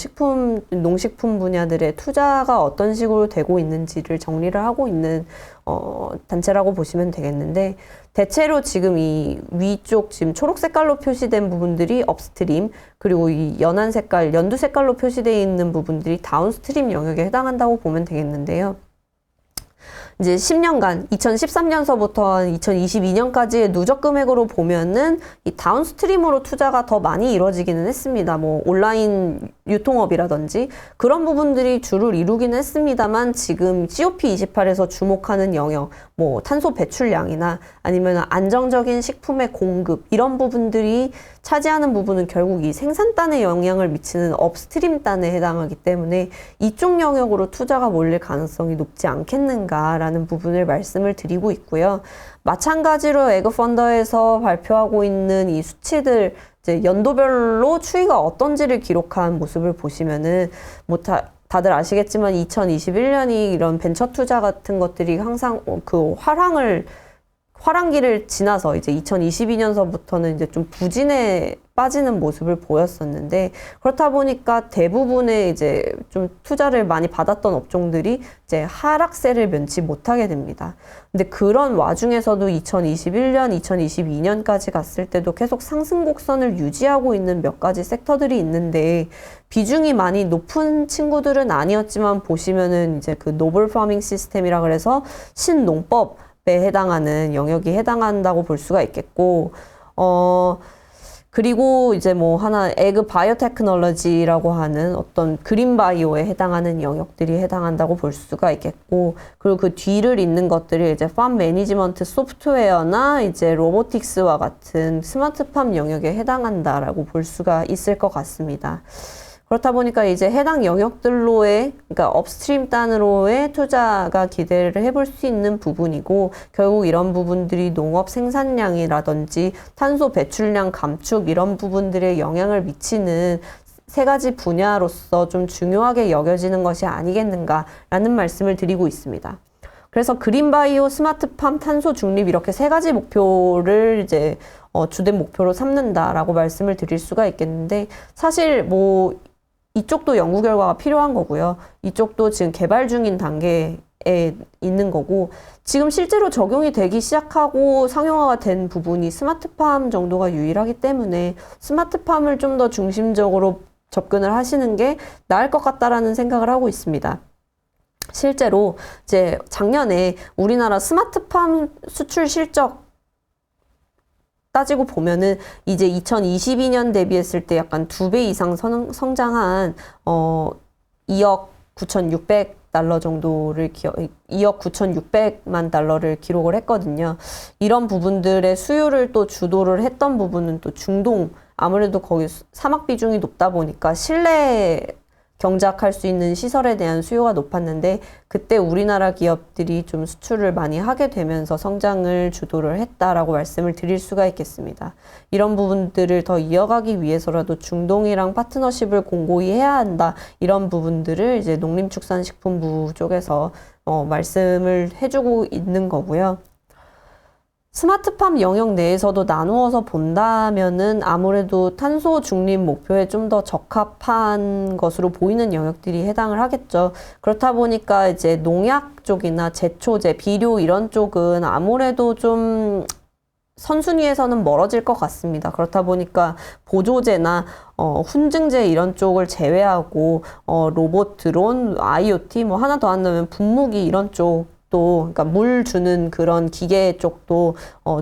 S1: 농식품 분야들의 투자가 어떤 식으로 되고 있는지를 정리를 하고 있는 단체라고 보시면 되겠는데 대체로 지금 이 위쪽 지금 초록 색깔로 표시된 부분들이 업스트림 그리고 이 연한 색깔, 연두 색깔로 표시되어 있는 부분들이 다운스트림 영역에 해당한다고 보면 되겠는데요. 이제 10년간 2013년서부터 2022년까지의 누적 금액으로 보면은 이 다운스트림으로 투자가 더 많이 이루어지기는 했습니다. 뭐 온라인 유통업이라든지 그런 부분들이 주를 이루기는 했습니다만 지금 COP28에서 주목하는 영역, 뭐 탄소 배출량이나 아니면 안정적인 식품의 공급 이런 부분들이 차지하는 부분은 결국 이 생산단에 영향을 미치는 업스트림 단에 해당하기 때문에 이쪽 영역으로 투자가 몰릴 가능성이 높지 않겠는가라는 부분을 말씀을 드리고 있고요. 마찬가지로 에그펀더에서 발표하고 있는 이 수치들 이제 연도별로 추이가 어떤지를 기록한 모습을 보시면은 뭐 다들 아시겠지만 2021년이 이런 벤처 투자 같은 것들이 항상 그 화랑을 화랑기를 지나서 이제 2022년서부터는 이제 좀 부진에 빠지는 모습을 보였었는데, 그렇다 보니까 대부분의 이제 좀 투자를 많이 받았던 업종들이 이제 하락세를 면치 못하게 됩니다. 근데 그런 와중에서도 2021년, 2022년까지 갔을 때도 계속 상승 곡선을 유지하고 있는 몇 가지 섹터들이 있는데, 비중이 많이 높은 친구들은 아니었지만 보시면은 이제 그 노블 파밍 시스템이라 그래서 신농법에 해당하는 영역이 해당한다고 볼 수가 있겠고, 그리고 이제 뭐 하나 에그 바이오테크놀로지라고 하는 어떤 그린 바이오에 해당하는 영역들이 해당한다고 볼 수가 있겠고, 그리고 그 뒤를 잇는 것들이 이제 팜 매니지먼트 소프트웨어나 이제 로보틱스와 같은 스마트팜 영역에 해당한다라고 볼 수가 있을 것 같습니다. 그렇다 보니까 이제 해당 영역들로의, 그러니까 업스트림 단으로의 투자가 기대를 해볼 수 있는 부분이고, 결국 이런 부분들이 농업 생산량이라든지 탄소 배출량 감축 이런 부분들에 영향을 미치는 세 가지 분야로서 좀 중요하게 여겨지는 것이 아니겠는가라는 말씀을 드리고 있습니다. 그래서 그린바이오, 스마트팜, 탄소 중립 이렇게 세 가지 목표를 이제 주된 목표로 삼는다라고 말씀을 드릴 수가 있겠는데, 사실 뭐 이쪽도 연구 결과가 필요한 거고요. 이쪽도 지금 개발 중인 단계에 있는 거고, 지금 실제로 적용이 되기 시작하고 상용화가 된 부분이 스마트팜 정도가 유일하기 때문에 스마트팜을 좀 더 중심적으로 접근을 하시는 게 나을 것 같다라는 생각을 하고 있습니다. 실제로 이제 작년에 우리나라 스마트팜 수출 실적 따지고 보면은 이제 2022년 대비했을 때 약간 2배 이상 성장한 2억 9,600달러 정도를 2억 9,600만 달러를 기록을 했거든요. 이런 부분들의 수요를 또 주도를 했던 부분은 또 중동, 아무래도 거기 사막 비중이 높다 보니까 실내 경작할 수 있는 시설에 대한 수요가 높았는데, 그때 우리나라 기업들이 좀 수출을 많이 하게 되면서 성장을 주도를 했다라고 말씀을 드릴 수가 있겠습니다. 이런 부분들을 더 이어가기 위해서라도 중동이랑 파트너십을 공고히 해야 한다, 이런 부분들을 이제 농림축산식품부 쪽에서 말씀을 해주고 있는 거고요. 스마트팜 영역 내에서도 나누어서 본다면은 아무래도 탄소 중립 목표에 좀 더 적합한 것으로 보이는 영역들이 해당을 하겠죠. 그렇다 보니까 이제 농약 쪽이나 제초제, 비료 이런 쪽은 아무래도 좀 선순위에서는 멀어질 것 같습니다. 그렇다 보니까 보조제나 훈증제 이런 쪽을 제외하고 로봇, 드론, IoT 뭐 하나 더 안 나오면 분무기 이런 쪽, 그러니까 물 주는 그런 기계 쪽도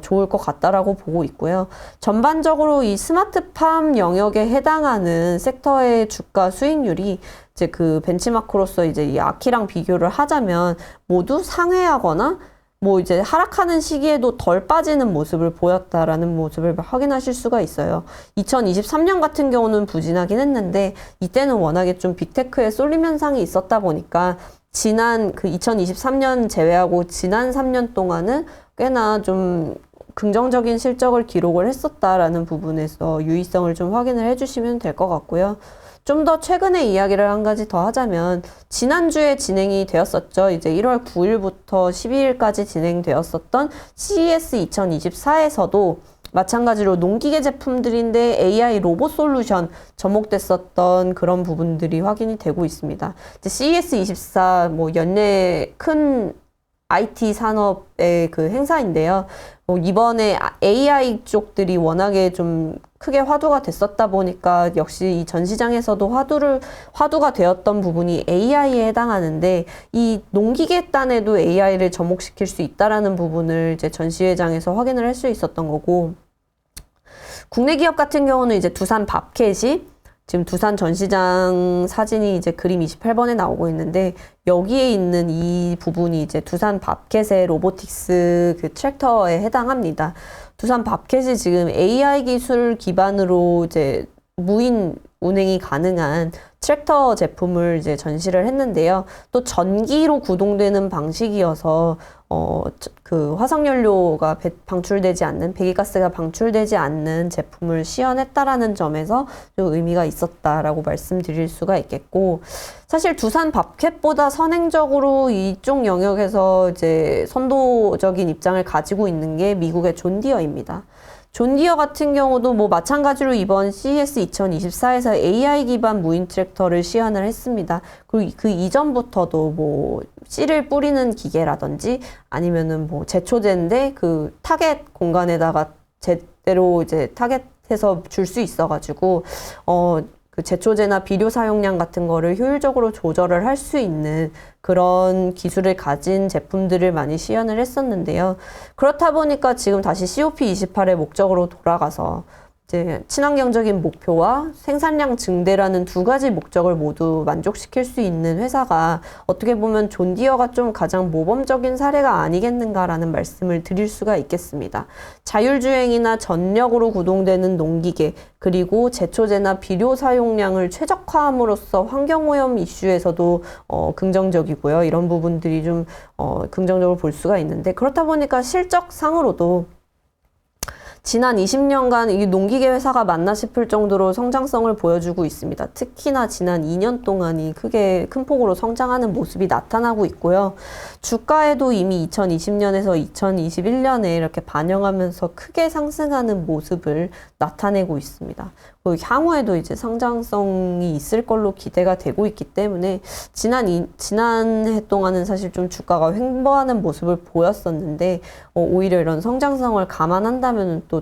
S1: 좋을 것 같다라고 보고 있고요. 전반적으로 이 스마트팜 영역에 해당하는 섹터의 주가 수익률이 이제 그 벤치마크로서 이제 이 아키랑 비교를 하자면 모두 상회하거나 뭐 이제 하락하는 시기에도 덜 빠지는 모습을 보였다라는 모습을 확인하실 수가 있어요. 2023년 같은 경우는 부진하긴 했는데, 이때는 워낙에 좀 빅테크에 쏠림 현상이 있었다 보니까 지난 그 2023년 제외하고 지난 3년 동안은 꽤나 좀 긍정적인 실적을 기록을 했었다라는 부분에서 유의성을 좀 확인을 해주시면 될 것 같고요. 좀 더 최근의 이야기를 한 가지 더 하자면, 지난주에 진행이 되었었죠. 이제 1월 9일부터 12일까지 진행되었었던 CES 2024에서도 마찬가지로 농기계 제품들인데 AI 로봇 솔루션 접목됐었던 그런 부분들이 확인이 되고 있습니다. 이제 CES 24 뭐 연례 큰 IT 산업의 그 행사인데요. 이번에 AI 쪽들이 워낙에 좀 크게 화두가 됐었다 보니까 역시 이 전시장에서도 화두가 되었던 부분이 AI에 해당하는데, 이 농기계단에도 AI를 접목시킬 수 있다라는 부분을 이제 전시회장에서 확인을 할 수 있었던 거고, 국내 기업 같은 경우는 이제 두산 밥캣이 지금 두산 전시장 사진이 이제 그림 28번에 나오고 있는데, 여기에 있는 이 부분이 이제 두산 밥캣의 로보틱스 그 트랙터에 해당합니다. 두산 밥캣이 지금 AI 기술 기반으로 이제 무인 운행이 가능한 트랙터 제품을 이제 전시를 했는데요. 또 전기로 구동되는 방식이어서 그 화석연료가 방출되지 않는, 배기가스가 방출되지 않는 제품을 시연했다라는 점에서 좀 의미가 있었다라고 말씀드릴 수가 있겠고, 사실 두산 밥캣보다 선행적으로 이쪽 영역에서 이제 선도적인 입장을 가지고 있는 게 미국의 존 디어입니다. 존 디어 같은 경우도 뭐 마찬가지로 이번 CES 2024에서 AI 기반 무인 트랙터를 시연을 했습니다. 그리고 그 이전부터도 뭐 씨를 뿌리는 기계라든지 아니면은 뭐 제초제인데 그 타겟 공간에다가 제대로 이제 타겟해서 줄 수 있어가지고 그 제초제나 비료 사용량 같은 거를 효율적으로 조절을 할 수 있는 그런 기술을 가진 제품들을 많이 시연을 했었는데요. 그렇다 보니까 지금 다시 COP28의 목적으로 돌아가서 이제 친환경적인 목표와 생산량 증대라는 두 가지 목적을 모두 만족시킬 수 있는 회사가 어떻게 보면 존 디어가 좀 가장 모범적인 사례가 아니겠는가라는 말씀을 드릴 수가 있겠습니다. 자율주행이나 전력으로 구동되는 농기계, 그리고 제초제나 비료 사용량을 최적화함으로써 환경오염 이슈에서도 긍정적이고요. 이런 부분들이 좀 긍정적으로 볼 수가 있는데, 그렇다 보니까 실적상으로도 지난 20년간 이 농기계 회사가 맞나 싶을 정도로 성장성을 보여주고 있습니다. 특히나 지난 2년 동안이 큰 폭으로 성장하는 모습이 나타나고 있고요. 주가에도 이미 2020년에서 2021년에 이렇게 반영하면서 크게 상승하는 모습을 나타내고 있습니다. 향후에도 이제 성장성이 있을 걸로 기대가 되고 있기 때문에 지난해 동안은 사실 좀 주가가 횡보하는 모습을 보였었는데, 오히려 이런 성장성을 감안한다면 또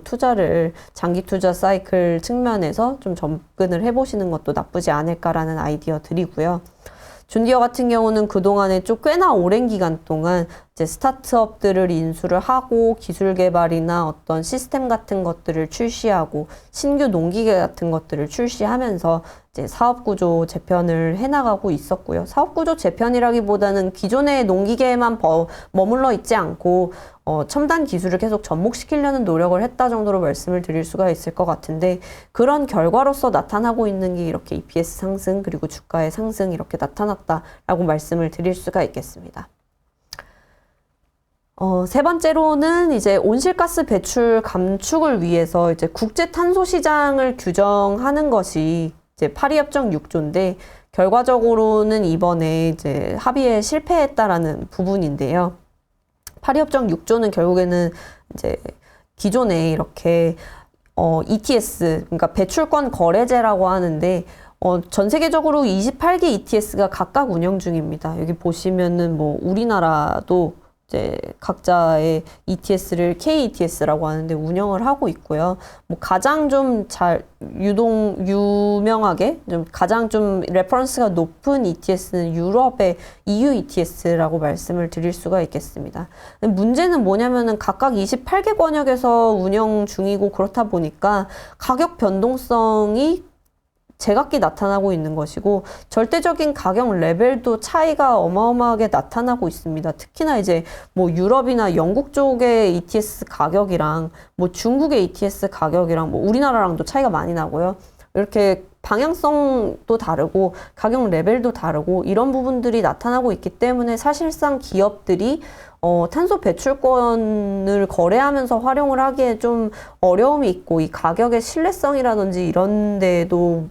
S1: 장기 투자 사이클 측면에서 좀 접근을 해보시는 것도 나쁘지 않을까라는 아이디어 드리고요. 존 디어 같은 경우는 그동안에 좀 꽤나 오랜 기간 동안 이제 스타트업들을 인수를 하고 기술 개발이나 어떤 시스템 같은 것들을 출시하고 신규 농기계 같은 것들을 출시하면서 이제 사업구조 재편을 해나가고 있었고요. 사업구조 재편이라기보다는 기존의 농기계에만 머물러 있지 않고 첨단 기술을 계속 접목시키려는 노력을 했다 정도로 말씀을 드릴 수가 있을 것 같은데, 그런 결과로서 나타나고 있는 게 이렇게 EPS 상승 그리고 주가의 상승 이렇게 나타났다라고 말씀을 드릴 수가 있겠습니다. 세 번째로는 이제 온실가스 배출 감축을 위해서 이제 국제 탄소 시장을 규정하는 것이 이제 파리협정 6조인데, 결과적으로는 이번에 이제 합의에 실패했다라는 부분인데요. 파리협정 6조는 결국에는 이제 기존에 이렇게 ETS, 그러니까 배출권 거래제라고 하는데, 전 세계적으로 28개 ETS가 각각 운영 중입니다. 여기 보시면은 뭐 우리나라도 이제 각자의 ETS를 KETS라고 하는데 운영을 하고 있고요. 뭐 가장 좀 유명하게 가장 좀 레퍼런스가 높은 ETS는 유럽의 EU ETS라고 말씀을 드릴 수가 있겠습니다. 문제는 뭐냐면은 각각 28개 권역에서 운영 중이고, 그렇다 보니까 가격 변동성이 제각기 나타나고 있는 것이고, 절대적인 가격 레벨도 차이가 어마어마하게 나타나고 있습니다. 특히나 이제 뭐 유럽이나 영국 쪽의 ETS 가격이랑 뭐 중국의 ETS 가격이랑 뭐 우리나라랑도 차이가 많이 나고요. 이렇게 방향성도 다르고 가격 레벨도 다르고 이런 부분들이 나타나고 있기 때문에 사실상 기업들이 탄소 배출권을 거래하면서 활용을 하기에 좀 어려움이 있고, 이 가격의 신뢰성이라든지 이런 데에도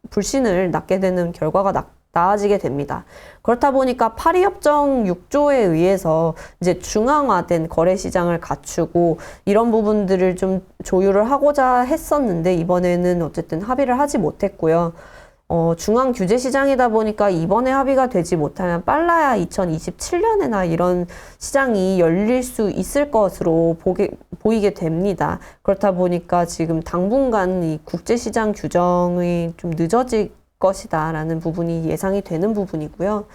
S1: 불신을 낳게 되는 결과가 나아지게 됩니다. 그렇다 보니까 파리협정 6조에 의해서 이제 중앙화된 거래 시장을 갖추고 이런 부분들을 좀 조율을 하고자 했었는데, 이번에는 어쨌든 합의를 하지 못했고요. 중앙 규제 시장이다 보니까 이번에 합의가 되지 못하면 빨라야 2027년에나 이런 시장이 열릴 수 있을 것으로 보이게 됩니다. 그렇다 보니까 지금 당분간 이 국제시장 규정이 좀 늦어질 것이다 라는 부분이 예상이 되는 부분이고요.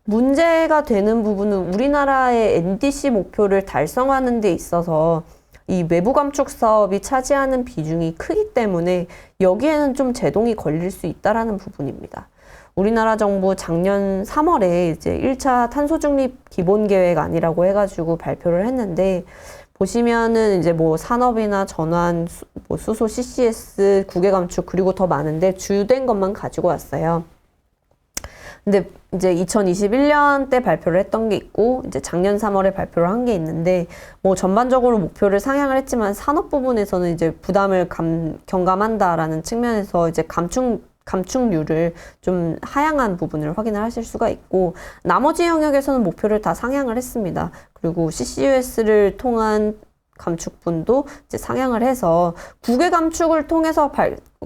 S1: 문제가 되는 부분은 우리나라의 NDC 목표를 달성하는 데 있어서 이 외부 감축 사업이 차지하는 비중이 크기 때문에 여기에는 좀 제동이 걸릴 수 있다라는 부분입니다. 우리나라 정부 작년 3월에 이제 1차 탄소 중립 기본 계획안이라고 해가지고 발표를 했는데, 보시면은 이제 뭐 산업이나 전환, 수소 CCS, 국외 감축 그리고 더 많은데 주된 것만 가지고 왔어요. 근데 이제 2021년 때 발표를 했던 게 있고 이제 작년 3월에 발표를 한 게 있는데 뭐 전반적으로 목표를 상향을 했지만 산업 부분에서는 이제 부담을 경감한다라는 측면에서 이제 감축률을 좀 하향한 부분을 확인을 하실 수가 있고 나머지 영역에서는 목표를 다 상향을 했습니다. 그리고 CCUS를 통한 감축분도 이제 상향을 해서 국외 감축을 통해서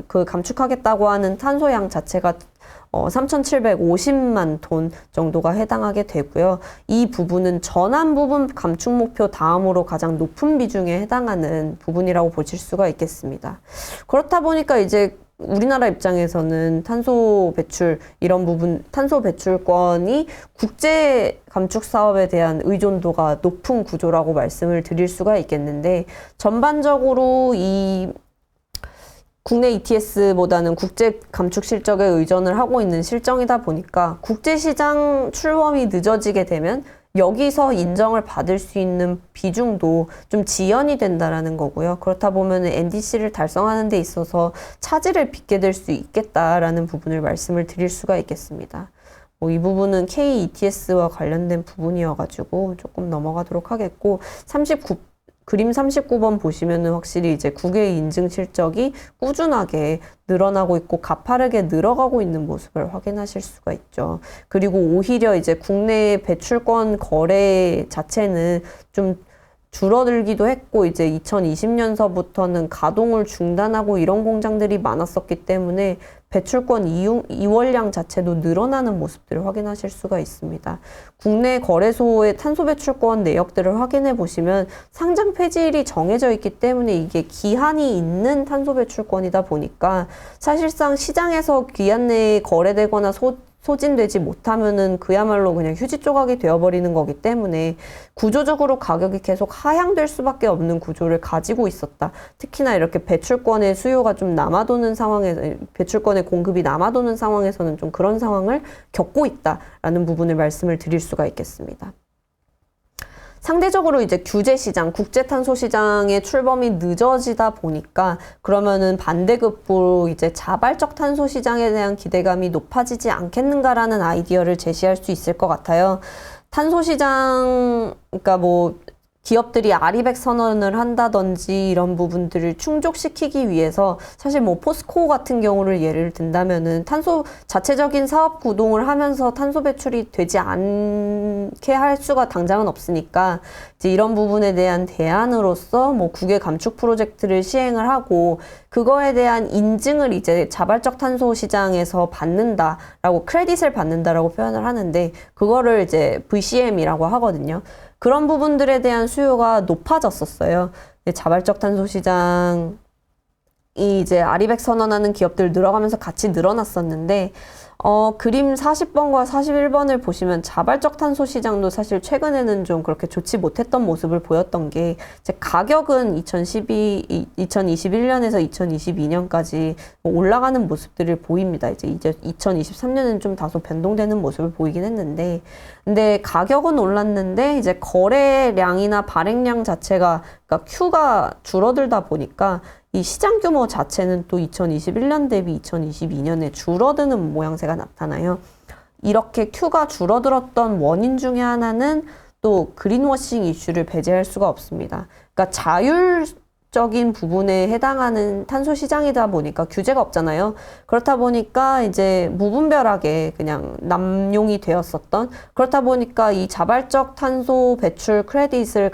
S1: 감축하겠다고 하는 탄소양 자체가 3,750만 톤 정도가 해당하게 되고요. 이 부분은 전환 부분 감축 목표 다음으로 가장 높은 비중에 해당하는 부분이라고 보실 수가 있겠습니다. 그렇다 보니까 이제 우리나라 입장에서는 탄소 배출, 이런 부분, 탄소 배출권이 국제 감축 사업에 대한 의존도가 높은 구조라고 말씀을 드릴 수가 있겠는데, 전반적으로 이 국내 ETS보다는 국제 감축 실적에 의존을 하고 있는 실정이다 보니까 국제시장 출범이 늦어지게 되면 여기서 인정을 받을 수 있는 비중도 좀 지연이 된다라는 거고요. 그렇다 보면 NDC를 달성하는 데 있어서 차질을 빚게 될 수 있겠다라는 부분을 말씀을 드릴 수가 있겠습니다. 이 부분은 KETS와 관련된 부분이어가지고 조금 넘어가도록 하겠고, 그림 39번 보시면은 확실히 이제 국외 인증 실적이 꾸준하게 늘어나고 있고 가파르게 늘어가고 있는 모습을 확인하실 수가 있죠. 그리고 오히려 이제 국내 배출권 거래 자체는 좀 줄어들기도 했고, 이제 2020년서부터는 가동을 중단하고 이런 공장들이 많았었기 때문에 배출권 이월량 자체도 늘어나는 모습들을 확인하실 수가 있습니다. 국내 거래소의 탄소 배출권 내역들을 확인해 보시면 상장 폐지일이 정해져 있기 때문에 이게 기한이 있는 탄소 배출권이다 보니까 사실상 시장에서 기한 내에 거래되거나 소진되지 못하면은 그야말로 그냥 휴지 조각이 되어버리는 거기 때문에 구조적으로 가격이 계속 하향될 수밖에 없는 구조를 가지고 있었다. 특히나 이렇게 배출권의 수요가 좀 남아도는 상황에서, 배출권의 공급이 남아도는 상황에서는 좀 그런 상황을 겪고 있다라는 부분을 말씀을 드릴 수가 있겠습니다. 상대적으로 이제 규제 시장, 국제 탄소 시장의 출범이 늦어지다 보니까 그러면은 반대급부로 이제 자발적 탄소 시장에 대한 기대감이 높아지지 않겠는가라는 아이디어를 제시할 수 있을 것 같아요. 탄소 시장, 그러니까 뭐 기업들이 아리백 선언을 한다든지 이런 부분들을 충족시키기 위해서 사실 뭐 포스코 같은 경우를 예를 든다면은 탄소 자체적인 사업 구동을 하면서 탄소 배출이 되지 않게 할 수가 당장은 없으니까 이제 이런 부분에 대한 대안으로서 뭐 국외 감축 프로젝트를 시행을 하고 그거에 대한 인증을 이제 자발적 탄소 시장에서 받는다라고 크레딧을 받는다라고 표현을 하는데 그거를 이제 VCM이라고 하거든요. 그런 부분들에 대한 수요가 높아졌었어요. 자발적 탄소 시장이 이제 아리백 선언하는 기업들 늘어가면서 같이 늘어났었는데 그림 40번과 41번을 보시면 자발적 탄소 시장도 사실 최근에는 좀 그렇게 좋지 못했던 모습을 보였던 게 이제 가격은 2021년에서 2022년까지 올라가는 모습들을 보입니다. 이제 2023년은 좀 다소 변동되는 모습을 보이긴 했는데 근데 가격은 올랐는데 이제 거래량이나 발행량 자체가 그러니까 Q가 줄어들다 보니까 이 시장 규모 자체는 또 2021년 대비 2022년에 줄어드는 모양새가 나타나요. 이렇게 Q가 줄어들었던 원인 중에 하나는 또 그린워싱 이슈를 배제할 수가 없습니다. 그러니까 자율적인 부분에 해당하는 탄소 시장이다 보니까 규제가 없잖아요. 그렇다 보니까 이제 무분별하게 그냥 남용이 되었었던, 그렇다 보니까 이 자발적 탄소 배출 크레딧을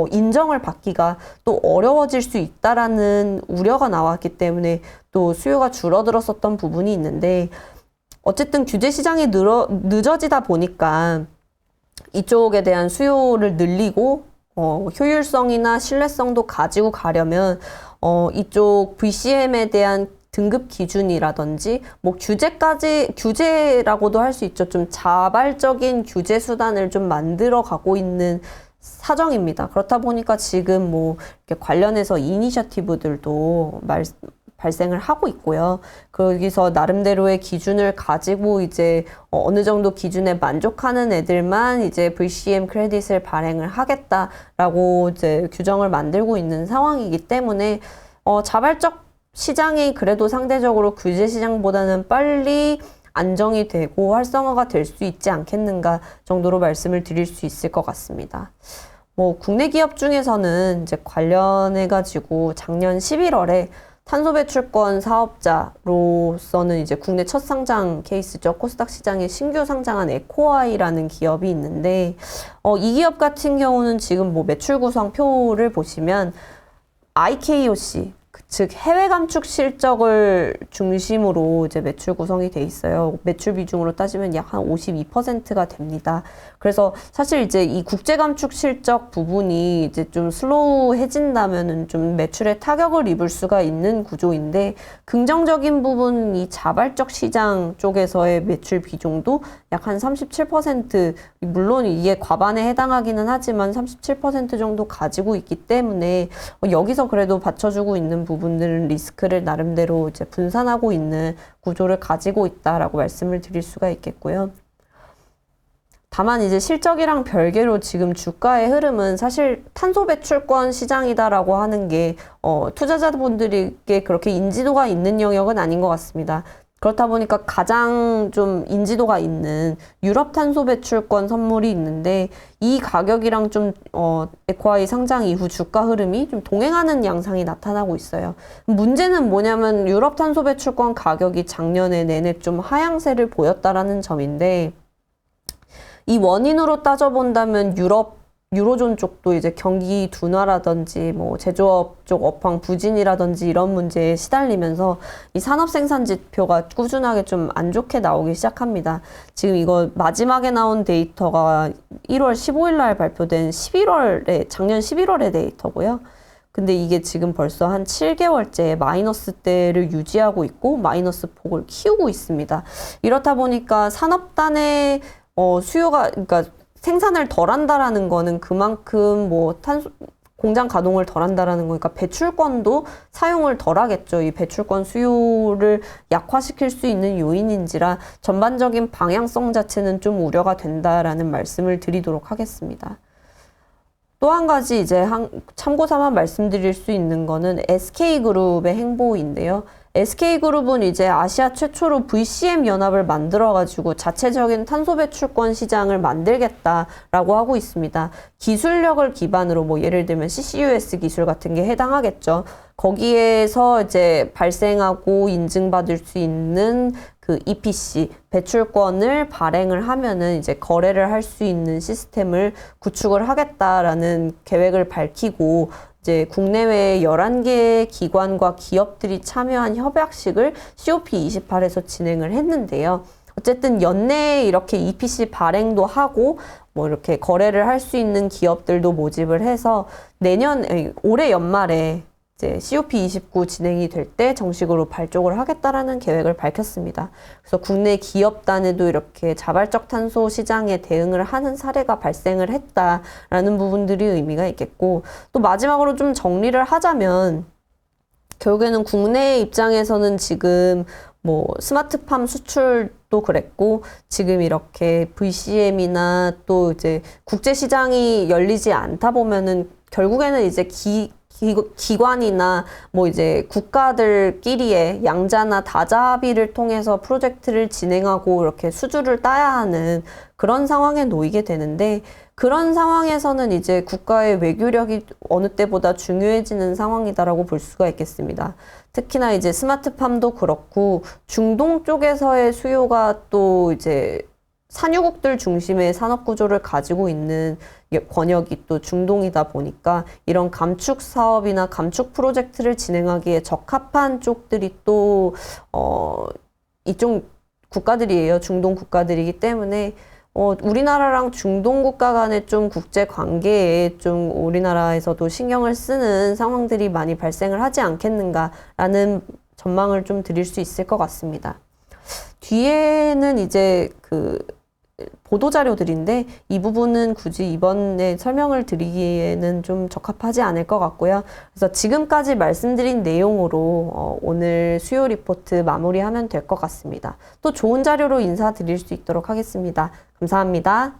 S1: 인정을 받기가 또 어려워질 수 있다라는 우려가 나왔기 때문에 또 수요가 줄어들었었던 부분이 있는데 어쨌든 규제 시장이 늦어지다 보니까 이쪽에 대한 수요를 늘리고 효율성이나 신뢰성도 가지고 가려면 이쪽 VCM에 대한 등급 기준이라든지 뭐 규제라고도 할 수 있죠. 좀 자발적인 규제 수단을 좀 만들어 가고 있는 사정입니다. 그렇다 보니까 지금 뭐 이렇게 관련해서 이니셔티브들도 발생을 하고 있고요. 거기서 나름대로의 기준을 가지고 이제 어느 정도 기준에 만족하는 애들만 이제 VCM 크레딧을 발행을 하겠다라고 이제 규정을 만들고 있는 상황이기 때문에 자발적 시장이 그래도 상대적으로 규제 시장보다는 빨리 안정이 되고 활성화가 될 수 있지 않겠는가 정도로 말씀을 드릴 수 있을 것 같습니다. 뭐 국내 기업 중에서는 이제 관련해가지고 작년 11월에 탄소 배출권 사업자로서는 이제 국내 첫 상장 케이스죠. 코스닥 시장에 신규 상장한 에코아이라는 기업이 있는데, 이 기업 같은 경우는 지금 뭐 매출 구성 표를 보시면 IKOC, 즉 해외 감축 실적을 중심으로 이제 매출 구성이 돼 있어요. 매출 비중으로 따지면 약 한 52%가 됩니다. 그래서 사실 이제 이 국제 감축 실적 부분이 이제 좀 슬로우해진다면은 좀 매출에 타격을 입을 수가 있는 구조인데, 긍정적인 부분 이 자발적 시장 쪽에서의 매출 비중도 약 한 37%, 물론 이게 과반에 해당하기는 하지만 37% 정도 가지고 있기 때문에 여기서 그래도 받쳐주고 있는 부분들은 리스크를 나름대로 이제 분산하고 있는 구조를 가지고 있다라고 말씀을 드릴 수가 있겠고요. 다만 이제 실적이랑 별개로 지금 주가의 흐름은 사실 탄소 배출권 시장이다라고 하는 게 투자자분들에게 그렇게 인지도가 있는 영역은 아닌 것 같습니다. 그렇다 보니까 가장 좀 인지도가 있는 유럽 탄소 배출권 선물이 있는데, 이 가격이랑 좀 에코아이 상장 이후 주가 흐름이 좀 동행하는 양상이 나타나고 있어요. 문제는 뭐냐면 유럽 탄소 배출권 가격이 작년에 내내 좀 하향세를 보였다라는 점인데, 이 원인으로 따져본다면 유로존 쪽도 이제 경기 둔화라든지 뭐 제조업 쪽 업황 부진이라든지 이런 문제에 시달리면서 이 산업 생산 지표가 꾸준하게 좀 안 좋게 나오기 시작합니다. 지금 이거 마지막에 나온 데이터가 1월 15일 날 발표된 작년 11월의 데이터고요. 근데 이게 지금 벌써 한 7개월째 마이너스대를 유지하고 있고 마이너스 폭을 키우고 있습니다. 이렇다 보니까 산업단의 수요가, 그러니까 생산을 덜 한다라는 거는 그만큼 뭐 공장 가동을 덜 한다라는 거니까 배출권도 사용을 덜 하겠죠. 이 배출권 수요를 약화시킬 수 있는 요인인지라 전반적인 방향성 자체는 좀 우려가 된다라는 말씀을 드리도록 하겠습니다. 또 한 가지 이제 참고 삼아 말씀드릴 수 있는 거는 SK그룹의 행보인데요. SK그룹은 이제 아시아 최초로 VCM 연합을 만들어가지고 자체적인 탄소 배출권 시장을 만들겠다라고 하고 있습니다. 기술력을 기반으로 뭐 예를 들면 CCUS 기술 같은 게 해당하겠죠. 거기에서 이제 발생하고 인증받을 수 있는 그 EPC 배출권을 발행을 하면은 이제 거래를 할 수 있는 시스템을 구축을 하겠다라는 계획을 밝히고, 이제 국내외 11개 기관과 기업들이 참여한 협약식을 COP28에서 진행을 했는데요. 어쨌든 연내에 이렇게 EPC 발행도 하고 뭐 이렇게 거래를 할 수 있는 기업들도 모집을 해서 올해 연말에 이제 COP29 진행이 될 때 정식으로 발족을 하겠다라는 계획을 밝혔습니다. 그래서 국내 기업단에도 이렇게 자발적 탄소 시장에 대응을 하는 사례가 발생을 했다라는 부분들이 의미가 있겠고, 또 마지막으로 좀 정리를 하자면 결국에는 국내 입장에서는 지금 뭐 스마트팜 수출도 그랬고, 지금 이렇게 VCM이나 또 이제 국제 시장이 열리지 않다 보면은 결국에는 이제 기관이나 뭐 이제 국가들끼리의 양자나 다자 합의를 통해서 프로젝트를 진행하고 이렇게 수주를 따야 하는 그런 상황에 놓이게 되는데, 그런 상황에서는 이제 국가의 외교력이 어느 때보다 중요해지는 상황이다라고 볼 수가 있겠습니다. 특히나 이제 스마트팜도 그렇고 중동 쪽에서의 수요가 또 이제 산유국들 중심의 산업 구조를 가지고 있는 권역이 또 중동이다 보니까 이런 감축 사업이나 감축 프로젝트를 진행하기에 적합한 쪽들이 또 이쪽 국가들이에요. 중동 국가들이기 때문에 우리나라랑 중동 국가 간의 좀 국제 관계에 좀 우리나라에서도 신경을 쓰는 상황들이 많이 발생을 하지 않겠는가라는 전망을 좀 드릴 수 있을 것 같습니다. 뒤에는 이제 그 보도 자료들인데 이 부분은 굳이 이번에 설명을 드리기에는 좀 적합하지 않을 것 같고요. 그래서 지금까지 말씀드린 내용으로 오늘 수요 리포트 마무리하면 될 것 같습니다. 또 좋은 자료로 인사드릴 수 있도록 하겠습니다. 감사합니다.